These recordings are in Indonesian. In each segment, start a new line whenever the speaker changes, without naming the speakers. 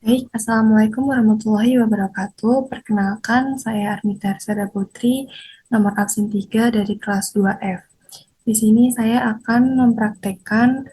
Baik, Assalamualaikum warahmatullahi wabarakatuh. Perkenalkan, saya Armita Arsada Putri, nomor absen 3 dari kelas 2F. Di sini saya akan mempraktekkan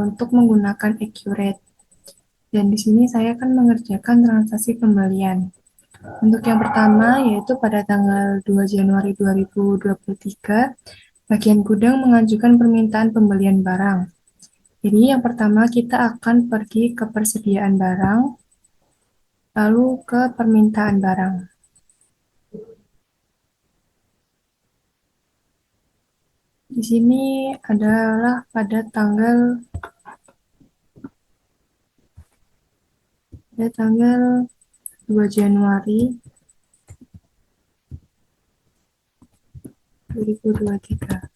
untuk menggunakan Accurate. Dan di sini saya akan mengerjakan transaksi pembelian. Untuk yang pertama, yaitu pada tanggal 2 Januari 2023, bagian gudang mengajukan permintaan pembelian barang. Jadi yang pertama kita akan pergi ke persediaan barang, lalu ke permintaan barang. Di sini adalah pada tanggal 2 Januari 2023.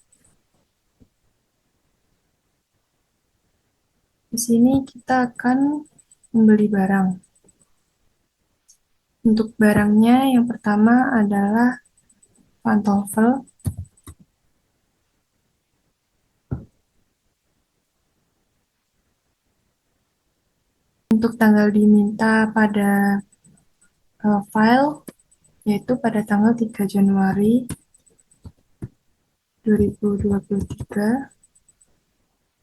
Di sini kita akan membeli barang. Untuk barangnya yang pertama adalah pantofel. Untuk tanggal diminta pada file yaitu pada tanggal 3 Januari 2023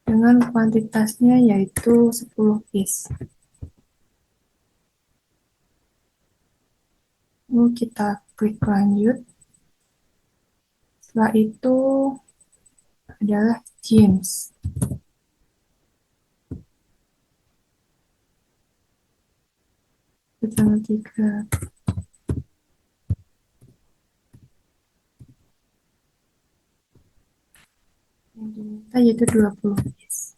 dengan kuantitasnya yaitu 10 piece. Lalu kita klik lanjut. Setelah itu adalah jeans. Tanggal 3 yang diminta yaitu 20 piece.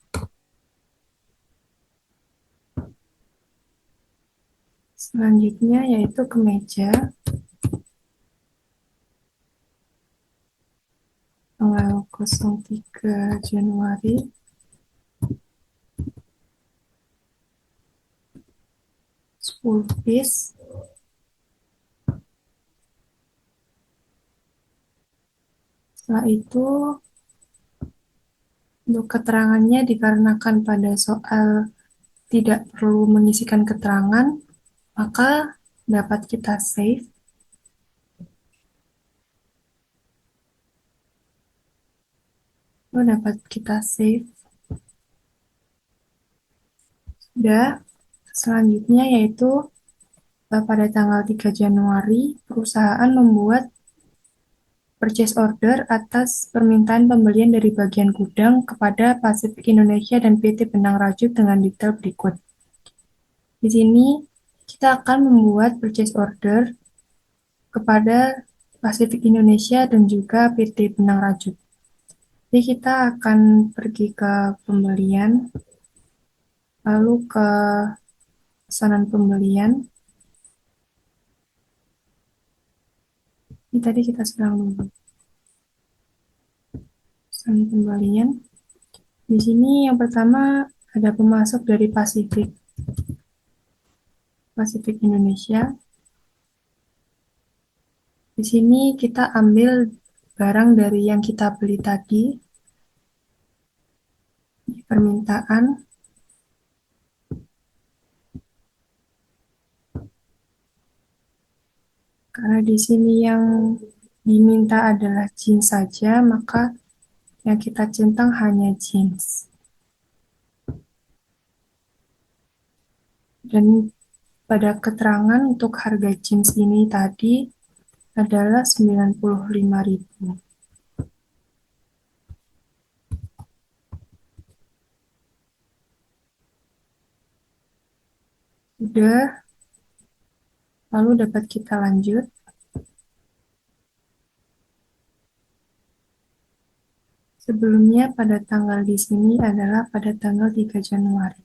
Selanjutnya yaitu kemeja tanggal 03 Januari 10 piece. Setelah itu untuk keterangannya dikarenakan pada soal tidak perlu mengisikan keterangan, maka dapat kita save. Dapat kita save. Sudah. Selanjutnya yaitu pada tanggal 3 Januari perusahaan membuat purchase order atas permintaan pembelian dari bagian gudang kepada Pasifik Indonesia dan PT Benang Rajut dengan detail berikut. Di sini kita akan membuat purchase order kepada Pasifik Indonesia dan juga PT Benang Rajut. Jadi kita akan pergi ke pembelian, lalu ke pesanan pembelian. Ini tadi kita sedang dulu. Pesanan pembelian. Di sini yang pertama ada pemasok dari Pasifik Indonesia. Di sini kita ambil barang dari yang kita beli tadi di permintaan. Karena di sini yang diminta adalah jeans saja, maka yang kita centang hanya jeans. Dan pada keterangan untuk harga jeans ini tadi adalah 95.000. Sudah, lalu dapat kita lanjut. Sebelumnya pada tanggal di sini adalah pada tanggal 3 Januari.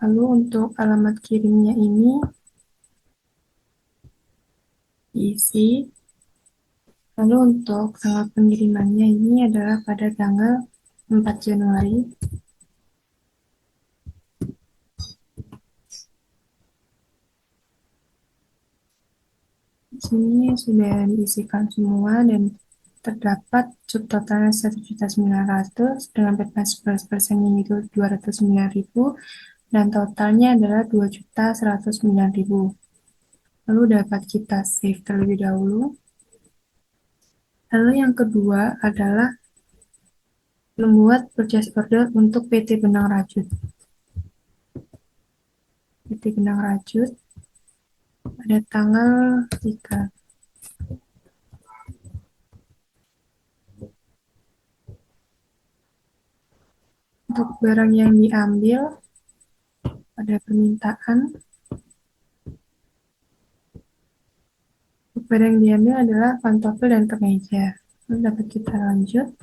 Lalu untuk alamat kirimnya ini diisi. Lalu untuk tanggal pengirimannya ini adalah pada tanggal 4 Januari. Di sini sudah diisikan semua dan terdapat subtotalnya 1.900.000 dengan bebas persen itu 209.000 dan totalnya adalah 2.109.000. Lalu dapat kita save terlebih dahulu. Lalu yang kedua adalah membuat purchase order untuk PT Benang Rajut. PT Benang Rajut pada tanggal 3. Untuk barang yang diambil pada permintaan, untuk barang yang diambil adalah pantofel dan kemeja. Lalu dapat kita lanjut.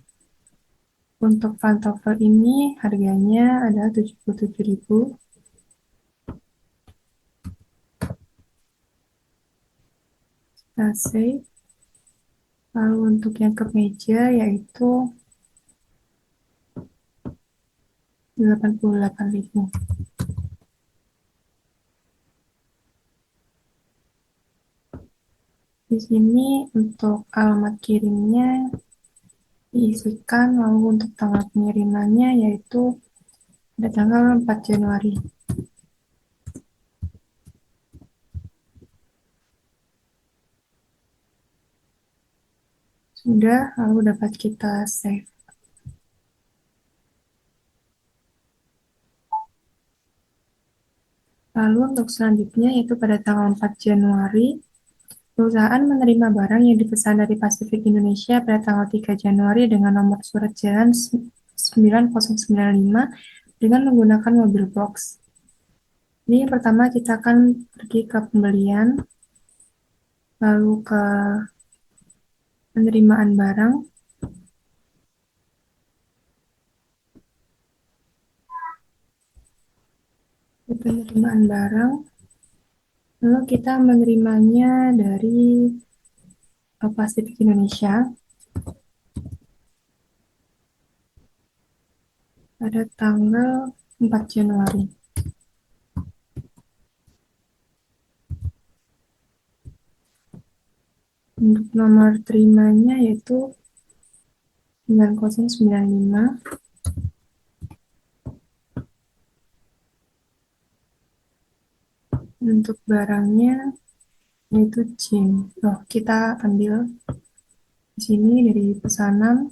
Untuk pantofel ini harganya adalah 77.000. Kita save. Lalu untuk yang kemeja yaitu 88.000. Di sini untuk alamat kirimnya diisikan, lalu untuk tanggal pengirimannya yaitu pada tanggal 4 Januari. Sudah, lalu dapat kita save. Lalu untuk selanjutnya yaitu pada tanggal 4 Januari, perusahaan menerima barang yang dipesan dari Pasifik Indonesia pada tanggal 3 Januari dengan nomor surat jalan 9095 dengan menggunakan mobil box. Ini yang pertama kita akan pergi ke pembelian, lalu ke penerimaan barang. Di penerimaan barang, lalu kita menerimanya dari Pasifik Indonesia pada tanggal 4 Januari. Untuk nomor terimanya yaitu 9095. Untuk barangnya yaitu jeans. Kita ambil di sini dari pesanan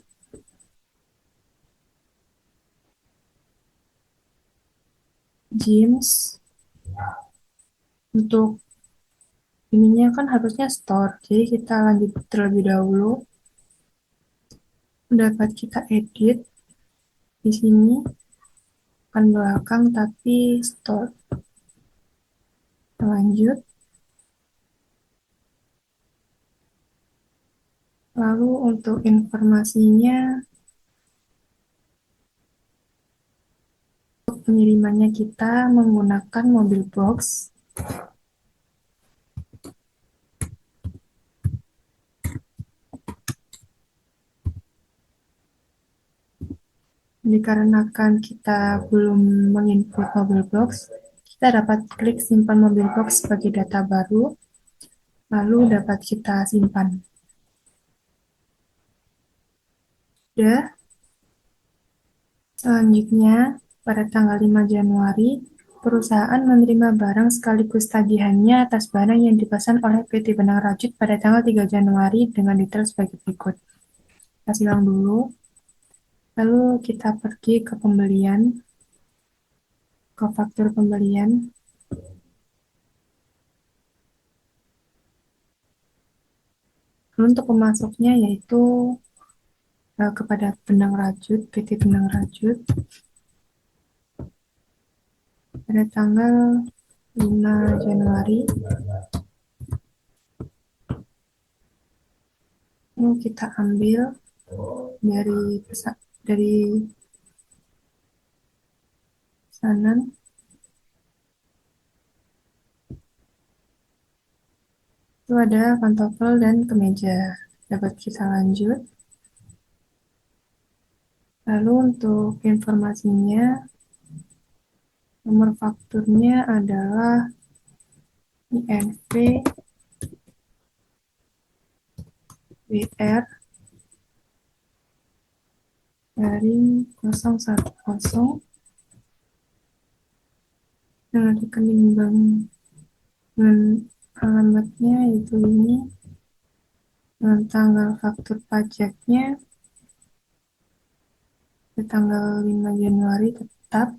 jeans. Untuk ininya kan harusnya store, jadi kita lanjut terlebih dahulu. Dapat kita edit di sini bukan belakang tapi store. Lanjut. Lalu untuk informasinya, untuk pengirimannya kita menggunakan mobil box. Dikarenakan kita belum menginput mobil box, kita dapat klik simpan mobil box sebagai data baru, lalu dapat kita simpan. Sudah. Selanjutnya, pada tanggal 5 Januari, perusahaan menerima barang sekaligus tagihannya atas barang yang dipesan oleh PT Benang Rajut pada tanggal 3 Januari dengan detail sebagai berikut. Kita silang dulu. Lalu kita pergi ke pembelian, ke faktur pembelian. Lalu untuk pemasoknya yaitu kepada Benang Rajut, PT Benang Rajut pada tanggal 5 Januari. Lalu kita ambil dari pesanan. Itu ada pantofel dan kemeja. Dapat kita lanjut. Lalu untuk informasinya, nomor fakturnya adalah INV WR garing 010 dengan rekening bank dengan alamatnya itu ini, dengan tanggal faktur pajaknya di tanggal 5 Januari tetap,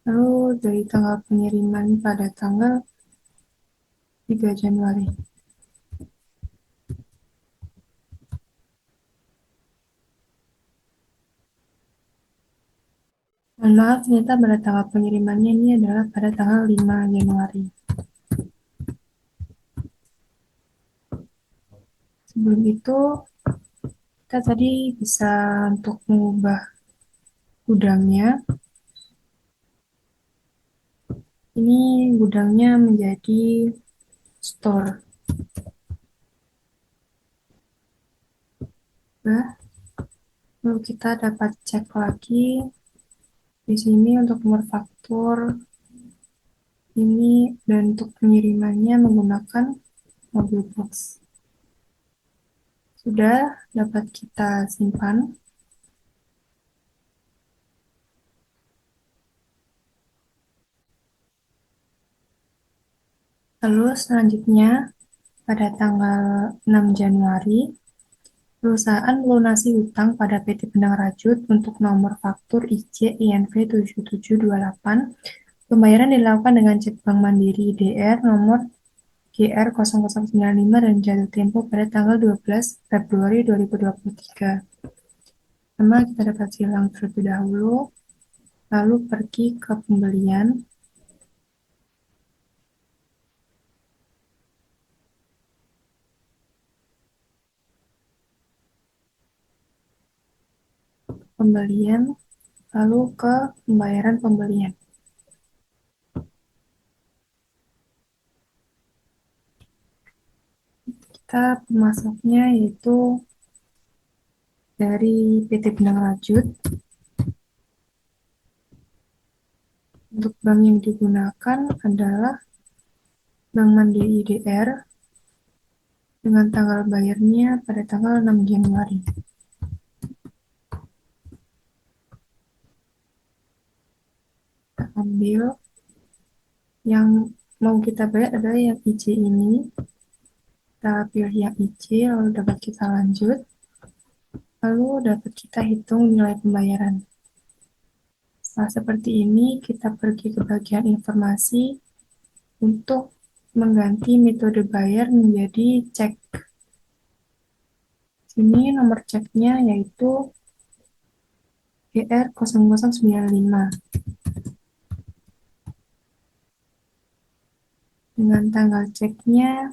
lalu dari tanggal pengiriman pada tanggal 3 Januari. Mohon maaf, ternyata pada tanggal pengirimannya ini adalah pada tanggal 5 Januari. Sebelum itu, kita tadi bisa untuk mengubah gudangnya. Ini gudangnya menjadi store. Nah, lalu kita dapat cek lagi di sini untuk nomor faktur ini dan untuk pengirimannya menggunakan mobil box. Sudah dapat kita simpan. Lalu selanjutnya pada tanggal 6 Januari, perusahaan melunasi hutang pada PT Benang Rajut untuk nomor faktur IC INV 7728. Pembayaran dilakukan dengan cek Bank Mandiri DR nomor GR 0095 dan jatuh tempo pada tanggal 12 Februari 2023. Pertama, kita dapat silang terlebih dahulu, lalu pergi ke pembelian. Pembelian, lalu ke pembayaran pembelian. Kita pemasoknya yaitu dari PT Benang Rajut. Untuk bank yang digunakan adalah Bank Mandiri DR dengan tanggal bayarnya pada tanggal 6 Januari. Kita ambil yang mau kita bayar adalah yang IC ini. Kita pilih yang IC, lalu dapat kita lanjut. Lalu dapat kita hitung nilai pembayaran. Setelah seperti ini, kita pergi ke bagian informasi untuk mengganti metode bayar menjadi cek. Sini nomor ceknya yaitu GR 0095 dengan tanggal ceknya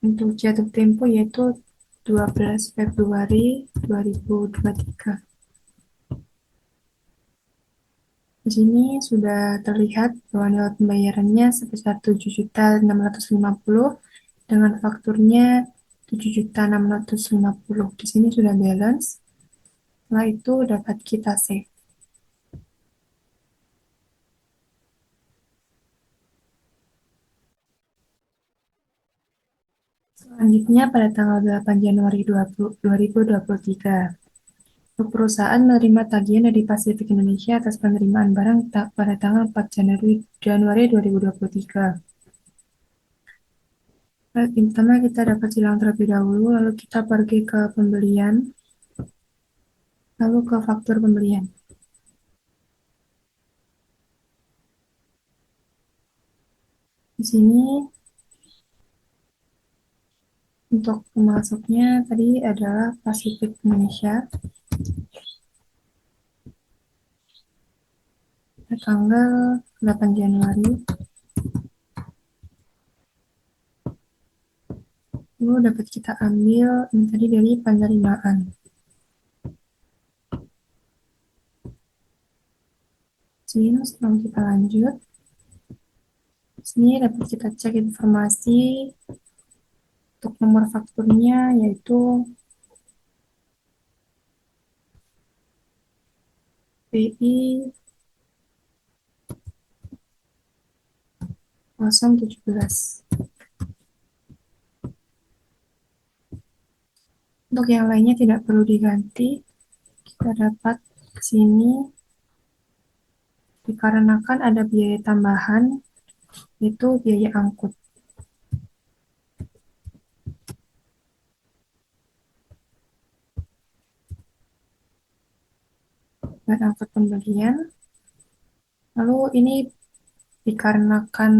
untuk jatuh tempo yaitu 12 Februari 2023. Di sini sudah terlihat bahwa nilai pembayarannya sebesar 7.650 dengan fakturnya 7.650. Di sini sudah balance. Setelah itu dapat kita save. Selanjutnya pada tanggal 8 Januari 2023, perusahaan menerima tagihan dari Pasifik Indonesia atas penerimaan barang pada tanggal 4 Januari 2023. Pertama kita dapat silang terlebih dahulu, lalu kita pergi ke pembelian, lalu ke faktur pembelian. Di sini untuk pemasoknya tadi adalah Pasifik Indonesia. Tanggal 8 Januari. Lalu dapat kita ambil ini tadi dari penerimaan. Sini setelah kita lanjut, sini dapat kita cek informasi untuk nomor fakturnya yaitu PI 2017. Untuk yang lainnya tidak perlu diganti. Kita dapat di sini dikarenakan ada biaya tambahan, yaitu biaya angkut. Dan angkut pembelian. Lalu ini dikarenakan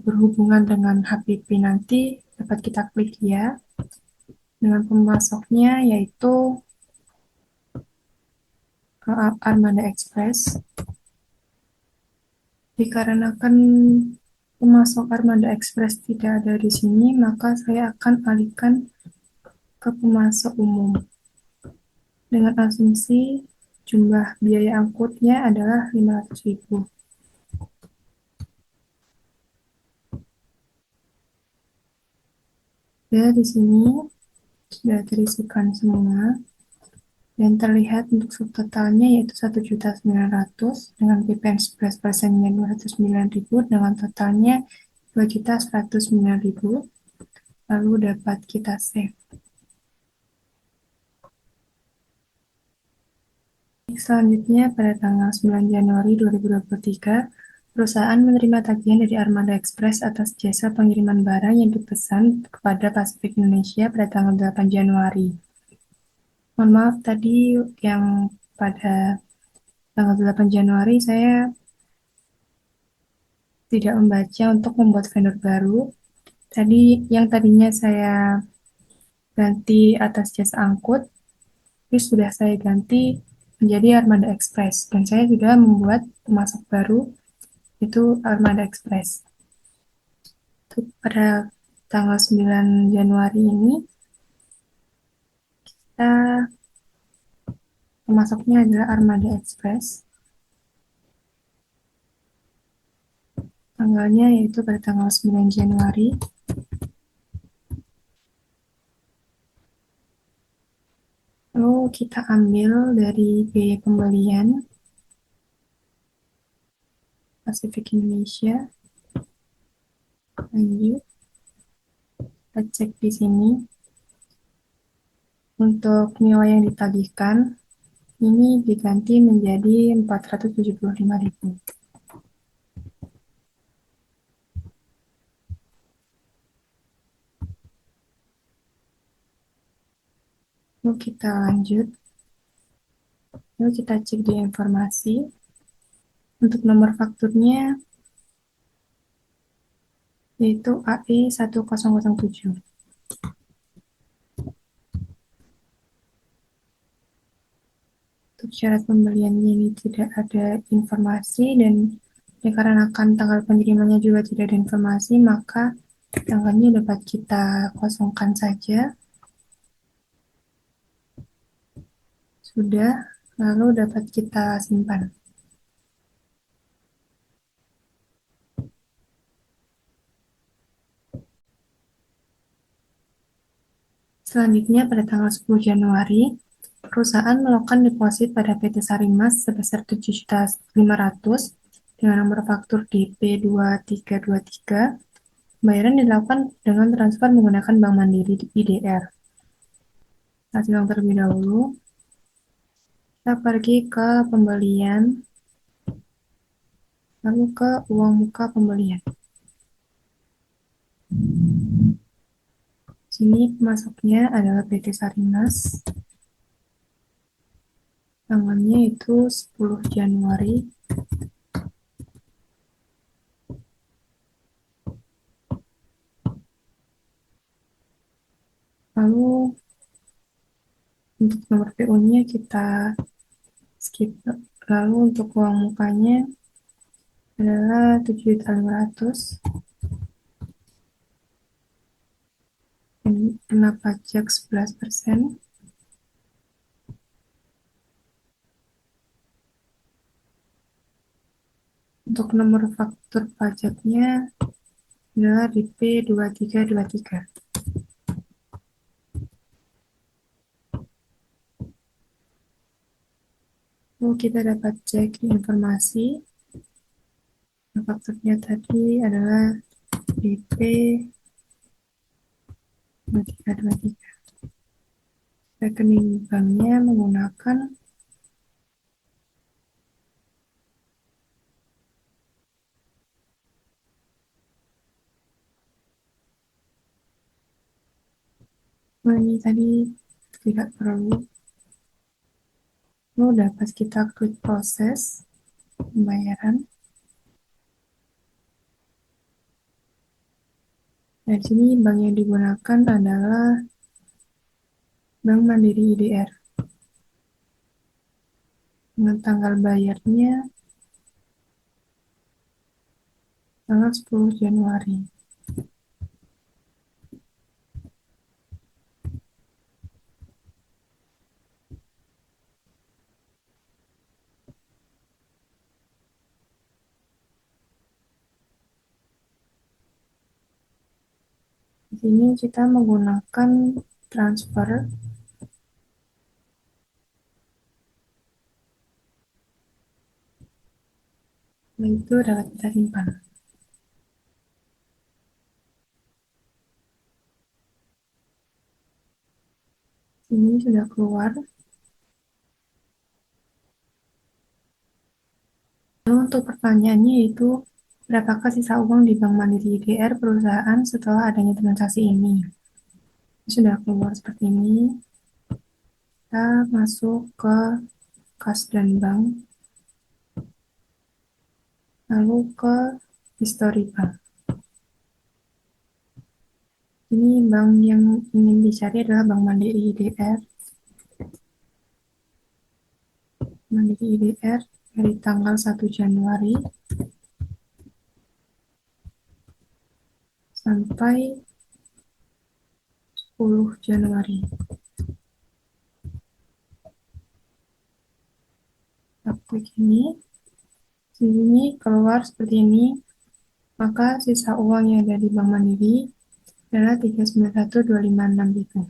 berhubungan dengan HPP nanti, dapat kita klik ya. Dengan pemasoknya yaitu Armada Express. Dikarenakan pemasok Armada Express tidak ada di sini, maka saya akan alihkan ke pemasok umum. Dengan asumsi jumlah biaya angkutnya adalah 500.000. Ya, di sini sudah terisikan semua. Dan terlihat untuk subtotalnya yaitu 1.900.000 dengan PPN 11%-nya 209.000 dengan totalnya 2.109.000. Lalu dapat kita save. Selanjutnya, pada tanggal 9 Januari 2023, perusahaan menerima tagihan dari Armada Express atas jasa pengiriman barang yang dipesan kepada Pasifik Indonesia pada tanggal 8 Januari. Mohon maaf tadi yang pada tanggal 8 Januari saya tidak membaca untuk membuat vendor baru. Tadi yang tadinya saya ganti atas jasa angkut, terus sudah saya ganti menjadi Armada Express. Dan saya sudah membuat pemasok baru, itu Armada Express. Pada tanggal 9 Januari ini, kita pemasoknya adalah Armada Express. Tanggalnya yaitu pada tanggal 9 Januari. Lalu kita ambil dari biaya pembelian Pasifik Indonesia. Lanjut, kita cek di sini. Untuk nilai yang ditagihkan, ini diganti menjadi 475.000. Lalu kita lanjut. Lalu kita cek di informasi. Untuk nomor fakturnya, yaitu AE1007. Untuk syarat pembeliannya ini tidak ada informasi dan dikarenakan tanggal pengirimannya juga tidak ada informasi, maka tanggalnya dapat kita kosongkan saja. Sudah, lalu dapat kita simpan. Selanjutnya, pada tanggal 10 Januari, perusahaan melakukan deposit pada PT Sarimas sebesar 7.500.000 dengan nomor faktur DP2323. Pembayaran dilakukan dengan transfer menggunakan Bank Mandiri di IDR. Kita silang terlebih dahulu. Kita pergi ke pembelian, lalu ke uang muka pembelian. Sini masuknya adalah PT Sarimas. Tanggalnya itu 10 Januari. Lalu untuk nomor PO-nya kita skip. Lalu untuk uang mukanya adalah 7.500.000 dan kena pajak 11%. Untuk nomor faktur pajaknya adalah DP2323. Lalu kita dapat cek informasi. faktornya tadi adalah DP 2323. Rekening banknya menggunakan ini tadi tidak perlu. Udah pas kita klik proses pembayaran. Nah, di sini bank yang digunakan adalah Bank Mandiri IDR. Dengan tanggal bayarnya tanggal 10 Januari. Di sini kita menggunakan transfer, itu dapat kita simpan. Ini sudah keluar. Lalu untuk pertanyaannya yaitu, berapakah sisa uang di Bank Mandiri IDR perusahaan setelah adanya transaksi ini? Sudah keluar seperti ini. Kita masuk ke kas dan bank, lalu ke history bank. Ini bank yang ingin dicari adalah Bank Mandiri IDR. Mandiri IDR dari tanggal 1 Januari sampai 10 Januari. Kita klik ini, di sini keluar seperti ini, maka sisa uang yang ada di Bank Mandiri adalah 391.256 itu.